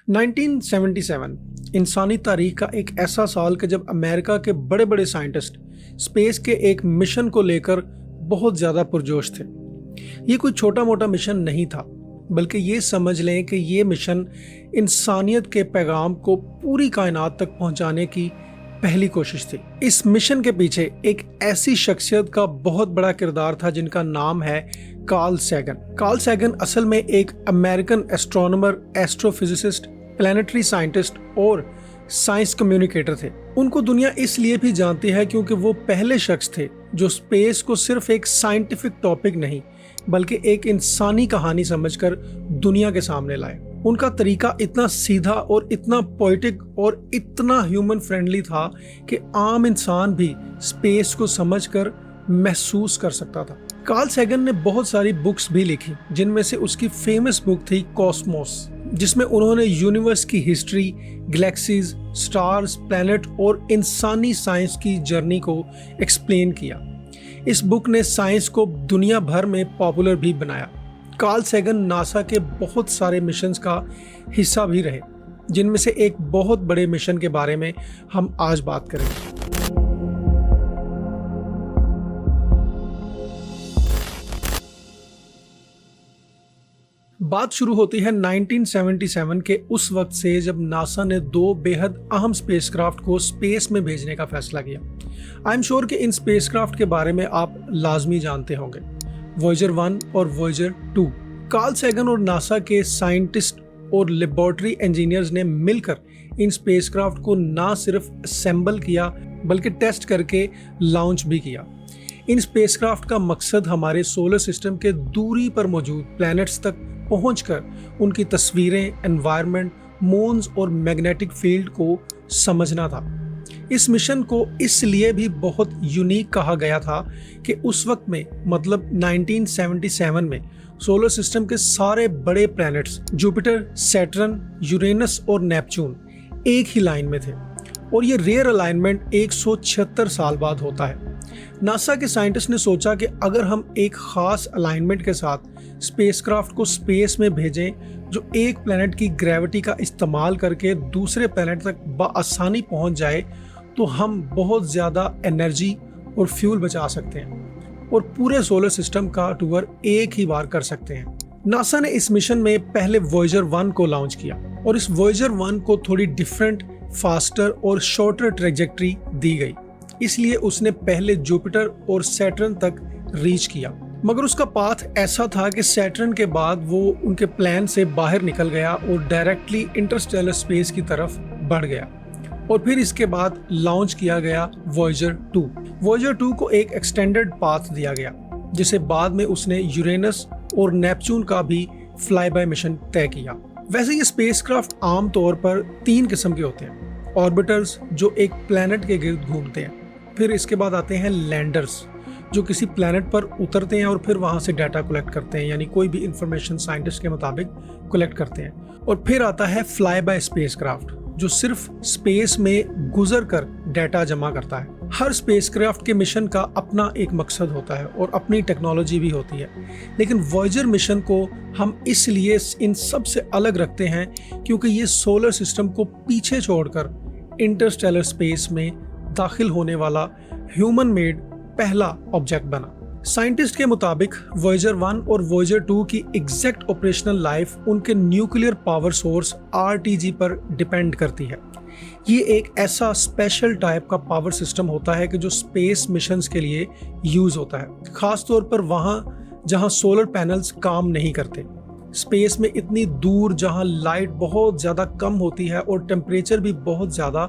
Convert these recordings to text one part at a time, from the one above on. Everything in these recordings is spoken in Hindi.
1977 इंसानी तारीख का एक ऐसा साल कि जब अमेरिका के बड़े बड़े साइंटिस्ट स्पेस के एक मिशन को लेकर बहुत ज़्यादा पुरजोश थे। ये कोई छोटा मोटा मिशन नहीं था, बल्कि ये समझ लें कि ये मिशन इंसानियत के पैगाम को पूरी कायनात तक पहुंचाने की पहली कोशिश थी। इस मिशन के पीछे एक ऐसी शख्सियत का बहुत बड़ा किरदार था जिनका नाम है कार्ल सैगन। कार्ल सैगन असल में एक American astronomer, astrophysicist, planetary scientist और साइंस कम्युनिकेटर थे। उनको दुनिया इसलिए भी जानती है क्योंकि वो पहले शख्स थे जो स्पेस को सिर्फ एक साइंटिफिक टॉपिक नहीं बल्कि एक इंसानी कहानी समझकर दुनिया के सामने लाए। उनका तरीका इतना सीधा और इतना पोएटिक और इतना ह्यूमन फ्रेंडली था कि आम इंसान भी स्पेस को समझकर महसूस कर सकता था। कार्ल सैगन ने बहुत सारी बुक्स भी लिखी, जिनमें से उसकी फेमस बुक थी कॉस्मोस, जिसमें उन्होंने यूनिवर्स की हिस्ट्री, गैलेक्सीज, स्टार्स, प्लैनेट और इंसानी साइंस की जर्नी को एक्सप्लेन किया। इस बुक ने साइंस को दुनिया भर में पॉपुलर भी बनाया। कार्ल सैगन नासा के बहुत सारे मिशंस का हिस्सा भी रहे, जिनमें से एक बहुत बड़े मिशन के बारे में हम आज बात करेंगे। बात शुरू होती है 1977 के उस वक्त से जब नासा ने दो बेहद अहम स्पेसक्राफ्ट को स्पेस में भेजने का फैसला किया। आई एम श्योर कि इन स्पेसक्राफ्ट के बारे में आप लाजमी जानते होंगे, वॉयेजर 1 और वॉयेजर 2। कार्ल सैगन और नासा के साइंटिस्ट और लेबोरेटरी इंजीनियर्स ने मिलकर इन स्पेसक्राफ्ट को ना सिर्फ असेंबल किया बल्कि टेस्ट करके लॉन्च भी किया। इन स्पेसक्राफ्ट का मकसद हमारे सोलर सिस्टम के दूरी पर मौजूद प्लैनेट्स तक पहुंचकर उनकी तस्वीरें, एनवायरनमेंट, मून्स और मैग्नेटिक फील्ड को समझना था। इस मिशन को इसलिए भी बहुत यूनिक कहा गया था कि उस वक्त में मतलब 1977 में सोलर सिस्टम के सारे बड़े प्लैनेट्स जुपिटर, सैटर्न, यूरेनस और नेपच्यून एक ही लाइन में थे और ये रेयर अलाइनमेंट 176 साल बाद होता है। नासा के साइंटिस्ट ने सोचा कि अगर हम एक खास अलाइनमेंट के साथ स्पेसक्राफ्ट को स्पेस में भेजें जो एक प्लैनेट की ग्रेविटी का इस्तेमाल करके दूसरे प्लैनेट तक बआसानी पहुंच जाए तो हम बहुत ज़्यादा एनर्जी और फ्यूल बचा सकते हैं और पूरे सोलर सिस्टम का टूर एक ही बार कर सकते हैं। नासा ने इस मिशन में पहले वॉयेजर 1 को लॉन्च किया और इस वॉयेजर 1 को थोड़ी डिफरेंट, फास्टर और शॉर्टर ट्रैजेक्टरी दी गई, इसलिए उसने पहले जुपिटर और सैटर्न तक रीच किया। मगर उसका पाथ ऐसा था कि सैटर्न के बाद वो उनके प्लान से बाहर निकल गया और डायरेक्टली इंटरस्टेलर स्पेस की तरफ बढ़ गया और फिर इसके बाद लॉन्च किया गया वॉयेजर 2। वॉयेजर 2 को एक एक्सटेंडेड पाथ दिया गया जिसे बाद में उसने यूरेनस और नेपच्यून का भी फ्लाई बाय मिशन तय किया। वैसे ये स्पेसक्राफ्ट आम तौर पर 3 किस्म के होते हैं। ऑर्बिटर्स जो एक प्लैनेट के गिर्द घूमते हैं, फिर इसके बाद आते हैं लैंडर्स जो किसी प्लैनेट पर उतरते हैं और फिर वहां से डाटा कलेक्ट करते हैं, यानी कोई भी इंफॉर्मेशन साइंटिस्ट के मुताबिक कलेक्ट करते हैं, और फिर आता है फ्लाई बाय स्पेसक्राफ्ट जो सिर्फ स्पेस में गुजर कर डाटा जमा करता है। हर स्पेसक्राफ्ट के मिशन का अपना एक मकसद होता है और अपनी टेक्नोलॉजी भी होती है, लेकिन वॉयेजर मिशन को हम इसलिए इन सब से अलग रखते हैं क्योंकि ये सोलर सिस्टम को पीछे छोड़कर इंटरस्टेलर स्पेस में दाखिल होने वाला ह्यूमन मेड पहला ऑब्जेक्ट बना। साइंटिस्ट के मुताबिक वॉयेजर 1 और वॉयेजर 2 की एग्जैक्ट ऑपरेशनल लाइफ उनके न्यूक्लियर पावर सोर्स RTG पर डिपेंड करती है। ये एक ऐसा स्पेशल टाइप का पावर सिस्टम होता है कि जो स्पेस मिशंस के लिए यूज होता है, खास तौर पर वहाँ जहाँ सोलर पैनल्स काम नहीं करते। स्पेस में इतनी दूर जहाँ लाइट बहुत ज़्यादा कम होती है और टेम्परेचर भी बहुत ज़्यादा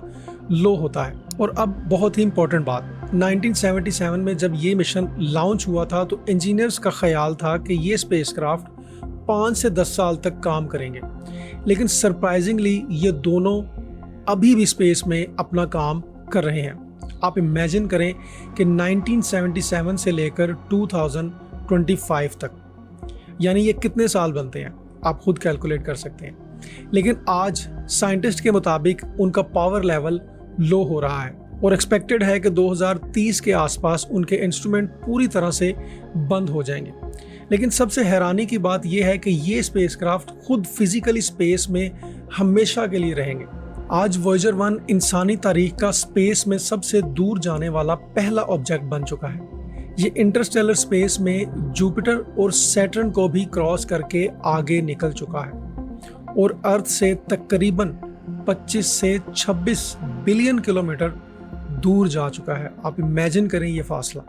लो होता है। और अब बहुत ही इंपॉर्टेंट बात, 1977 में जब ये मिशन लॉन्च हुआ था तो इंजीनियर्स का ख्याल था कि ये स्पेसक्राफ्ट 5 से 10 साल तक काम करेंगे, लेकिन सरप्राइजिंगली ये दोनों अभी भी स्पेस में अपना काम कर रहे हैं। आप इमेजिन करें कि 1977 से लेकर 2025 तक, यानी ये कितने साल बनते हैं, आप खुद कैलकुलेट कर सकते हैं। लेकिन आज साइंटिस्ट के मुताबिक उनका पावर लेवल लो हो रहा है और एक्सपेक्टेड है कि 2030 के आसपास उनके इंस्ट्रूमेंट पूरी तरह से बंद हो जाएंगे। लेकिन सबसे हैरानी की बात यह है कि ये स्पेसक्राफ्ट खुद फिजिकली स्पेस में हमेशा के लिए रहेंगे। आज वॉयेजर 1 इंसानी तारीख का स्पेस में सबसे दूर जाने वाला पहला ऑब्जेक्ट बन चुका है। ये इंटरस्टेलर स्पेस में जुपिटर और सैटर्न को भी क्रॉस करके आगे निकल चुका है और अर्थ से तकरीबन 25 से 26 बिलियन किलोमीटर दूर जा चुका है। आप इमेजिन करें ये फासला।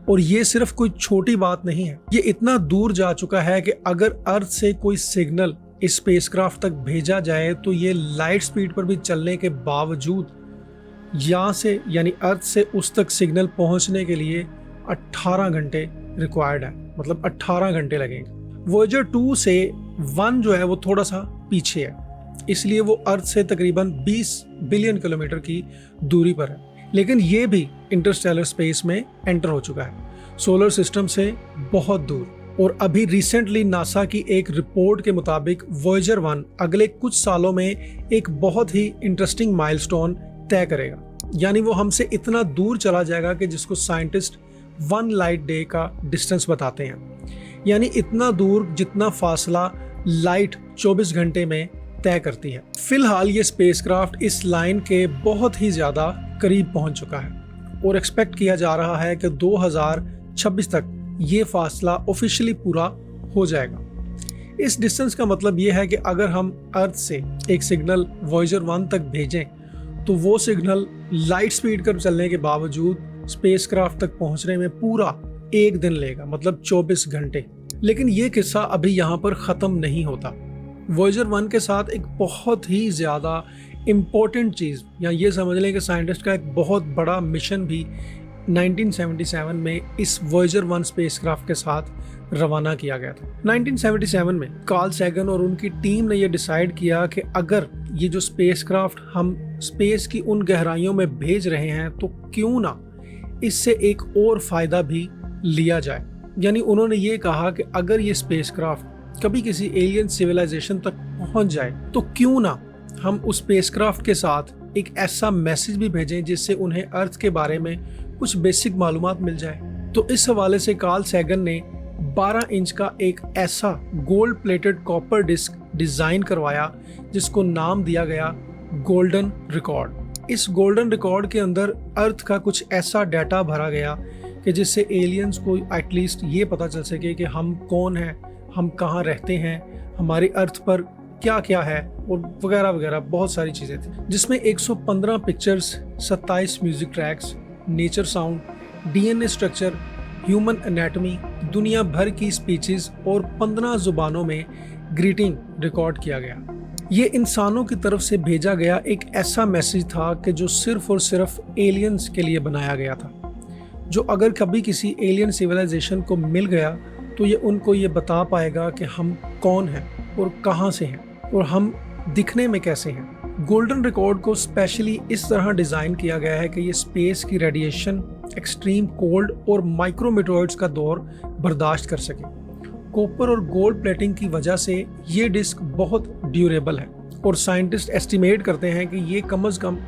और ये सिर्फ कोई छोटी बात नहीं है, ये इतना दूर जा चुका है कि अगर अर्थ से कोई सिग्नल इस स्पेसक्राफ्ट तक भेजा जाए तो ये लाइट स्पीड पर भी चलने के बावजूद यहाँ से यानी अर्थ से उस तक सिग्नल पहुँचने के लिए 18 घंटे रिक्वायर्ड है, मतलब 18 घंटे लगेंगे। वॉयेजर 2 से 1 जो है वो थोड़ा सा पीछे है, इसलिए वो अर्थ से तकरीबन 20 बिलियन किलोमीटर की दूरी पर है, लेकिन ये भी इंटरस्टेलर स्पेस में एंटर हो चुका है, सोलर सिस्टम से बहुत दूर। और अभी रिसेंटली नासा की एक रिपोर्ट के मुताबिक वॉयेजर 1 अगले कुछ सालों में एक बहुत ही इंटरेस्टिंग माइलस्टोन तय करेगा, यानी वो हमसे इतना दूर चला जाएगा कि जिसको साइंटिस्ट 1 लाइट डे का डिस्टेंस बताते हैं, यानी इतना दूर जितना फासला लाइट 24 घंटे में तय करती है। फिलहाल ये स्पेसक्राफ्ट इस लाइन के बहुत ही ज़्यादा करीब पहुंच चुका है और एक्सपेक्ट किया जा रहा है कि 2026 तक ये फासला ऑफिशियली पूरा हो जाएगा। इस डिस्टेंस का मतलब ये है कि अगर हम अर्थ से एक सिग्नल वॉयेजर 1 तक भेजें तो वो सिग्नल लाइट स्पीड पर चलने के बावजूद स्पेसक्राफ्ट तक पहुंचने में पूरा 1 दिन लेगा, मतलब 24 घंटे। लेकिन ये किस्सा अभी यहाँ पर ख़त्म नहीं होता। वॉयेजर 1 के साथ एक बहुत ही ज़्यादा इम्पोर्टेंट चीज़, या ये समझ लें कि साइंटिस्ट का एक बहुत बड़ा मिशन भी 1977 में इस वॉयेजर 1 स्पेसक्राफ्ट के साथ रवाना किया गया था। 1977 में कार्ल सैगन और उनकी टीम ने यह डिसाइड किया कि अगर ये जो स्पेसक्राफ्ट हम स्पेस की उन गहराइयों में भेज रहे हैं तो क्यों ना इससे एक और फ़ायदा भी लिया जाए। यानी उन्होंने ये कहा कि अगर ये स्पेसक्राफ्ट कभी किसी एलियन सिविलाइजेशन तक पहुंच जाए तो क्यों ना हम उस स्पेसक्राफ्ट के साथ एक ऐसा मैसेज भी भेजें जिससे उन्हें अर्थ के बारे में कुछ बेसिक मालूमात मिल जाए। तो इस हवाले से कार्ल सैगन ने 12 इंच का एक ऐसा gold plated copper disc design करवाया जिसको नाम दिया गया गोल्डन रिकॉर्ड। इस गोल्डन रिकॉर्ड के अंदर अर्थ का कुछ ऐसा डाटा भरा गया कि जिससे एलियंस को एटलीस्ट ये पता चल सके कि हम कौन हैं, हम कहाँ रहते हैं, हमारी अर्थ पर क्या क्या है और वगैरह वगैरह बहुत सारी चीज़ें थी, जिसमें 115 pictures, 27 music tracks, nature sound, DNA structure, human anatomy, दुनिया भर की स्पीचेस और 15 जुबानों में ग्रीटिंग रिकॉर्ड किया गया। ये इंसानों की तरफ से भेजा गया एक ऐसा मैसेज था कि जो सिर्फ और सिर्फ एलियंस के लिए बनाया गया था, जो अगर कभी किसी एलियन सिविलाइजेशन को मिल गया तो ये उनको ये बता पाएगा कि हम कौन हैं और कहाँ से हैं और हम दिखने में कैसे हैं। गोल्डन रिकॉर्ड को स्पेशली इस तरह डिज़ाइन किया गया है कि ये स्पेस की रेडिएशन, एक्सट्रीम कोल्ड और माइक्रोमीटोइड्स का दौर बर्दाश्त कर सके। कॉपर और गोल्ड प्लेटिंग की वजह से ये डिस्क बहुत ड्यूरेबल है और साइंटिस्ट एस्टिमेट करते हैं कि ये कम से कम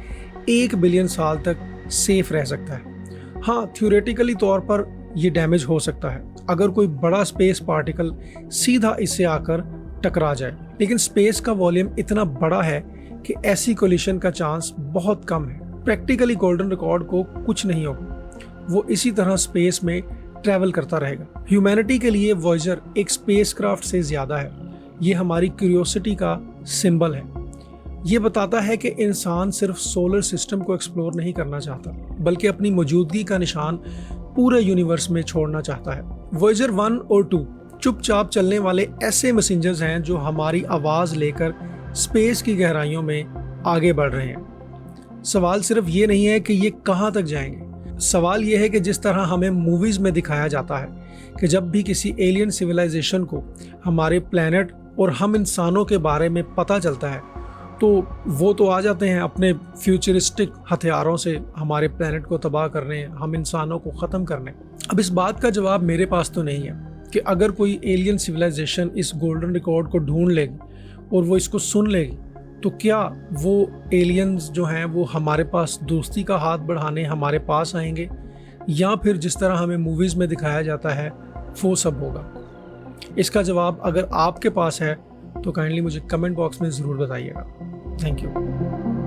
1 बिलियन साल तक सेफ रह सकता है। हाँ, थ्योरेटिकली तौर पर ये डैमेज हो सकता है अगर कोई बड़ा स्पेस पार्टिकल सीधा इससे आकर टकरा जाए, लेकिन स्पेस का वॉल्यूम इतना बड़ा है कि ऐसी कोलिशन का चांस बहुत कम है। प्रैक्टिकली गोल्डन रिकॉर्ड को कुछ नहीं होगा, वो इसी तरह स्पेस में ट्रैवल करता रहेगा। ह्यूमैनिटी के लिए वॉयेजर एक स्पेसक्राफ्ट से ज़्यादा है। ये हमारी क्यूरियोसिटी का सिंबल है। ये बताता है कि इंसान सिर्फ सोलर सिस्टम को एक्सप्लोर नहीं करना चाहता, बल्कि अपनी मौजूदगी का निशान पूरे यूनिवर्स में छोड़ना चाहता है। वॉयेजर 1 और 2 चुपचाप चलने वाले ऐसे मैसेंजर्स हैं जो हमारी आवाज़ लेकर स्पेस की गहराइयों में आगे बढ़ रहे हैं। सवाल सिर्फ ये नहीं है कि ये कहाँ तक जाएंगे, सवाल ये है कि जिस तरह हमें मूवीज़ में दिखाया जाता है कि जब भी किसी एलियन सिविलाइजेशन को हमारे प्लैनेट और हम इंसानों के बारे में पता चलता है तो वो तो आ जाते हैं अपने फ्यूचरिस्टिक हथियारों से हमारे प्लैनेट को तबाह करने, हम इंसानों को ख़त्म करने। अब इस बात का जवाब मेरे पास तो नहीं है कि अगर कोई एलियन सिविलाइजेशन इस गोल्डन रिकॉर्ड को ढूंढ लेगी और वो इसको सुन लेगी तो क्या वो एलियंस जो हैं वो हमारे पास दोस्ती का हाथ बढ़ाने हमारे पास आएंगे, या फिर जिस तरह हमें मूवीज़ में दिखाया जाता है वो सब होगा। इसका जवाब अगर आपके पास है तो काइंडली मुझे कमेंट बॉक्स में ज़रूर बताइएगा। Thank you.